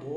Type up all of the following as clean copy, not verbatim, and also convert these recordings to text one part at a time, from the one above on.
2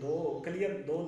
2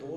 2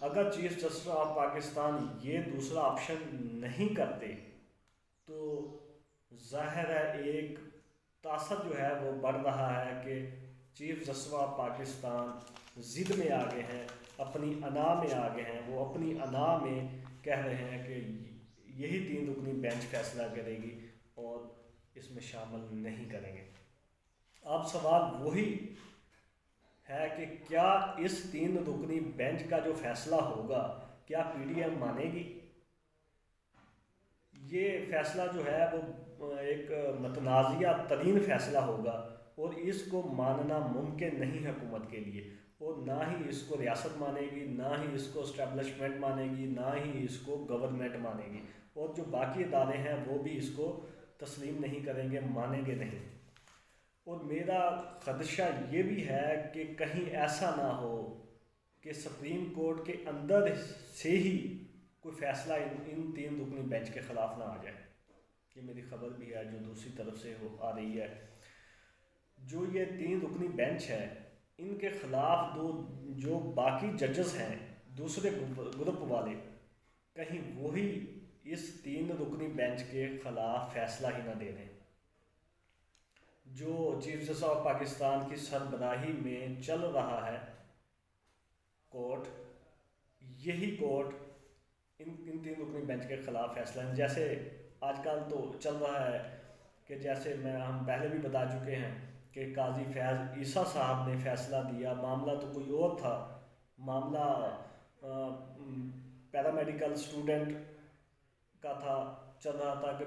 اگر chief justice of Pakistan یہ دوسرا آپشن نہیں کرتے تو ظاہر ہے ایک تاثر جو ہے وہ بڑھ رہا ہے کہ چیف جسٹس آف پاکستان ضد میں آگے ہیں، اپنی انا میں آگے ہیں، وہ اپنی انا میں کہہ رہے ہیں کہ یہی 3 رکنی بینچ فیصلہ کرے گی اور اس میں شامل نہیں کریں گے۔ اب سوال وہی ہے کہ کیا اس 3 رکنی بینچ کا جو فیصلہ ہوگا کیا پی ڈی ایم مانے گی؟ یہ فیصلہ جو ہے وہ ایک متنازعہ ترین فیصلہ ہوگا اور اس کو ماننا ممکن نہیں حکومت کے لیے، اور نہ ہی اس کو ریاست مانے گی، نہ ہی اس کو اسٹیبلشمنٹ مانے گی، نہ ہی اس کو گورنمنٹ مانے گی، اور جو باقی ادارے ہیں وہ بھی اس کو تسلیم نہیں کریں گے، مانیں گے نہیں۔ اور میرا خدشہ یہ بھی ہے کہ کہیں ایسا نہ ہو کہ سپریم کورٹ کے اندر سے ہی کوئی فیصلہ ان 3 رکنی بینچ کے خلاف نہ آ جائے۔ یہ میری خبر بھی ہے جو دوسری طرف سے آ رہی ہے، جو یہ 3 رکنی بینچ ہے ان کے خلاف جو باقی ججز ہیں دوسرے گروپ والے، کہیں وہی اس 3 رکنی بینچ کے خلاف فیصلہ ہی نہ دے دیں۔ جو چیف جسٹس آف پاکستان کی سربراہی میں چل رہا ہے کورٹ، یہی کورٹ ان 3 رکنی بینچ کے خلاف فیصلہ ہے۔ جیسے آج کل تو چل رہا ہے کہ جیسے ہم پہلے بھی بتا چکے ہیں کہ قاضی فیض عیسیٰ صاحب نے فیصلہ دیا، معاملہ تو کوئی اور تھا، معاملہ پیرامیڈیکل اسٹوڈنٹ کا تھا، چل رہا تھا کہ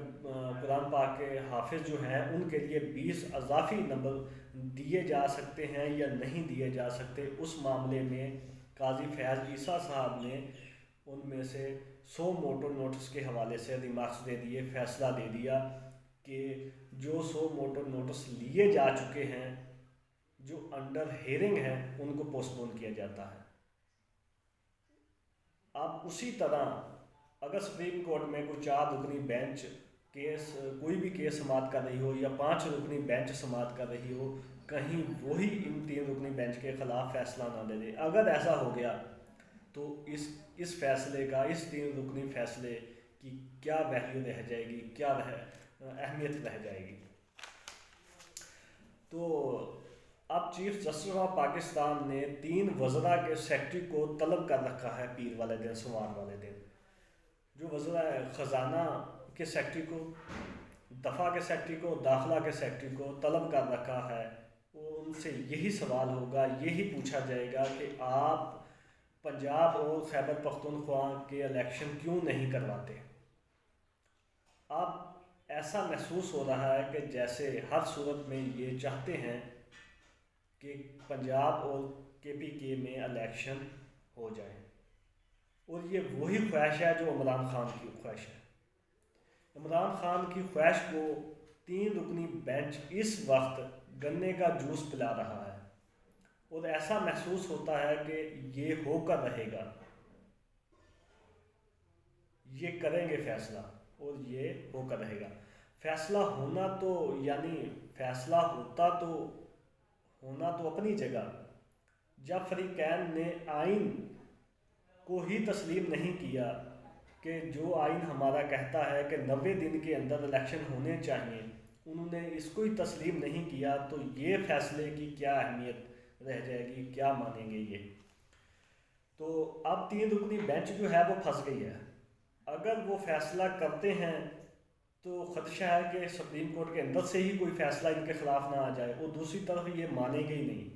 قرآن پاک کے حافظ جو ہیں ان کے لیے 20 اضافی نمبر دیے جا سکتے ہیں یا نہیں دیے جا سکتے۔ اس معاملے میں قاضی فیض عیسیٰ صاحب نے ان میں سے 100 موٹر نوٹس کے حوالے سے ریمارکس دے دیے، فیصلہ دے دیا کہ جو 100 موٹر نوٹس لیے جا چکے ہیں جو انڈر ہیئرنگ ہیں ان کو پوسٹ پون کیا جاتا ہے۔ اب اسی طرح اگر سپریم کورٹ میں کوئی 4 رکنی بینچ کوئی بھی کیس سماعت کر رہی ہو یا 5 رکنی بینچ سماعت کر رہی ہو، کہیں وہی ان 3 رکنی بینچ کے خلاف فیصلہ نہ دے دے۔ اگر ایسا ہو گیا تو اس فیصلے کا، اس 3 رکنی فیصلے کی کیا ویلیو رہ جائے گی، کیا اہمیت رہ جائے گی۔ تو اب چیف جسٹس آف پاکستان نے 3 وزراء کے سیکرٹری کو طلب کر رکھا ہے پیر والے دن، سوموار والے دن، جو وزراء خزانہ کے سیکرٹری کو، دفاع کے سیکرٹری کو، داخلہ کے سیکرٹری کو طلب کر رکھا ہے۔ ان سے یہی سوال ہوگا، یہی پوچھا جائے گا کہ آپ پنجاب اور خیبر پختونخوا کے الیکشن کیوں نہیں کرواتے؟ اب ایسا محسوس ہو رہا ہے کہ جیسے ہر صورت میں یہ چاہتے ہیں کہ پنجاب اور کے پی کے میں الیکشن ہو جائے، اور یہ وہی خواہش ہے جو عمران خان کی خواہش ہے۔ عمران خان کی خواہش کو 3 رکنی بینچ اس وقت گنے کا جوس پلا رہا ہے، اور ایسا محسوس ہوتا ہے کہ یہ ہو کر رہے گا، یہ کریں گے فیصلہ اور یہ ہو کر رہے گا۔ فیصلہ ہونا تو یعنی فیصلہ ہونا تو اپنی جگہ، جب فریقین نے آئین کو ہی تسلیم نہیں کیا کہ جو آئین ہمارا کہتا ہے کہ 90 دن کے اندر الیکشن ہونے چاہیے، انہوں نے اس کو ہی تسلیم نہیں کیا، تو یہ فیصلے کی کیا اہمیت رہ جائے گی، کیا مانیں گے یہ؟ تو اب 3 رکنی بینچ جو ہے وہ پھنس گئی ہے۔ اگر وہ فیصلہ کرتے ہیں تو خدشہ ہے کہ سپریم کورٹ کے اندر سے ہی کوئی فیصلہ ان کے خلاف نہ آ جائے، اور دوسری طرف یہ مانیں گے ہی نہیں،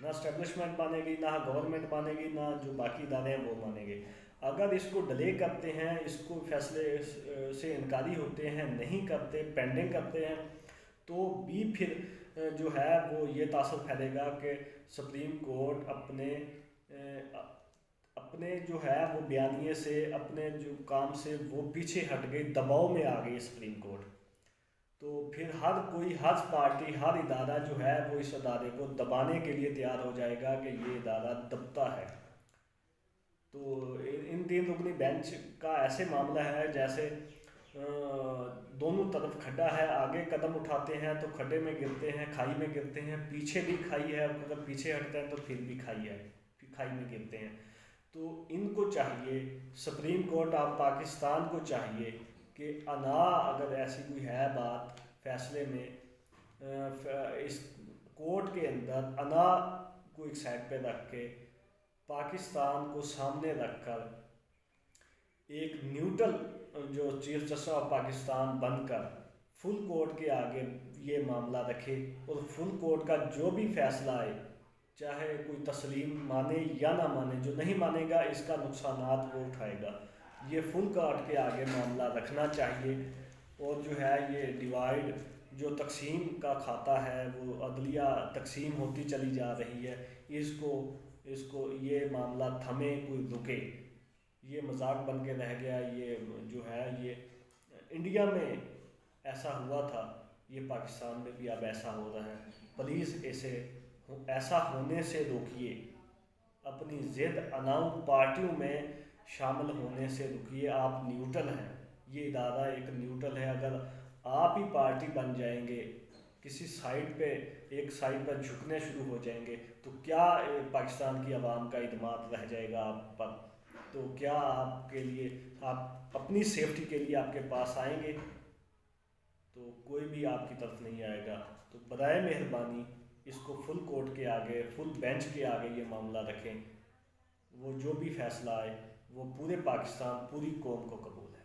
نہ اسٹیبلشمنٹ مانے گی، نہ گورنمنٹ مانے گی، نہ جو باقی ادارے ہیں وہ مانیں گے۔ اگر اس کو ڈیلے کرتے ہیں، اس کو فیصلے سے انکاری ہوتے ہیں، نہیں کرتے، پینڈنگ کرتے ہیں، تو بھی پھر جو ہے وہ یہ تاثر پھیلے گا کہ سپریم کورٹ اپنے جو ہے وہ بیانیے سے، اپنے جو کام سے وہ پیچھے ہٹ گئی، دباؤ میں آ گئی سپریم کورٹ، تو پھر ہر پارٹی، ہر ادارہ جو ہے وہ اس ادارے کو دبانے کے لیے تیار ہو جائے گا کہ یہ ادارہ دبتا ہے۔ تو ان 3 رکنی بینچ کا ایسے معاملہ ہے جیسے دونوں طرف کھڈا ہے، آگے قدم اٹھاتے ہیں تو کھڈے میں گرتے ہیں، کھائی میں گرتے ہیں، پیچھے بھی کھائی ہے، اگر پیچھے ہٹتے ہیں تو پھر بھی کھائی میں گرتے ہیں۔ تو ان کو چاہیے، سپریم کورٹ آف پاکستان کو چاہیے کہ انا اگر ایسی کوئی ہے بات فیصلے میں، اس کورٹ کے اندر انا کو ایک سائڈ پہ رکھ کے پاکستان کو سامنے رکھ کر ایک نیوٹرل جو چیف جسٹس آف پاکستان بن کر فل کورٹ کے آگے یہ معاملہ رکھے، اور فل کورٹ کا جو بھی فیصلہ آئے، چاہے کوئی تسلیم مانے یا نہ مانے، جو نہیں مانے گا اس کا نقصانات وہ اٹھائے گا، یہ فل کورٹ کے آگے معاملہ رکھنا چاہیے۔ اور جو ہے یہ ڈیوائڈ جو تقسیم کا کھاتا ہے، وہ عدلیہ تقسیم ہوتی چلی جا رہی ہے، اس کو یہ معاملہ تھمے، کوئی رکے، یہ مذاق بن کے رہ گیا۔ یہ جو ہے یہ انڈیا میں ایسا ہوا تھا، یہ پاکستان میں بھی اب ایسا ہو رہا ہے۔ پلیز ایسا ہونے سے روکیے، اپنی ضد اناؤ پارٹیوں میں شامل ہونے سے رکیے۔ آپ نیوٹرل ہیں، یہ ادارہ ایک نیوٹرل ہے۔ اگر آپ ہی پارٹی بن جائیں گے، کسی سائڈ پہ ایک سائڈ پر جھکنے شروع ہو جائیں گے، تو کیا پاکستان کی عوام کا اعتماد رہ جائے گا آپ پر؟ تو کیا آپ کے لیے، آپ اپنی سیفٹی کے لیے آپ کے پاس آئیں گے؟ تو کوئی بھی آپ کی طرف نہیں آئے گا۔ تو برائے مہربانی اس کو فل کورٹ کے آگے، فل بینچ کے آگے یہ معاملہ رکھیں، وہ جو بھی فیصلہ آئے وہ پورے پاکستان، پوری قوم کو قبول ہے۔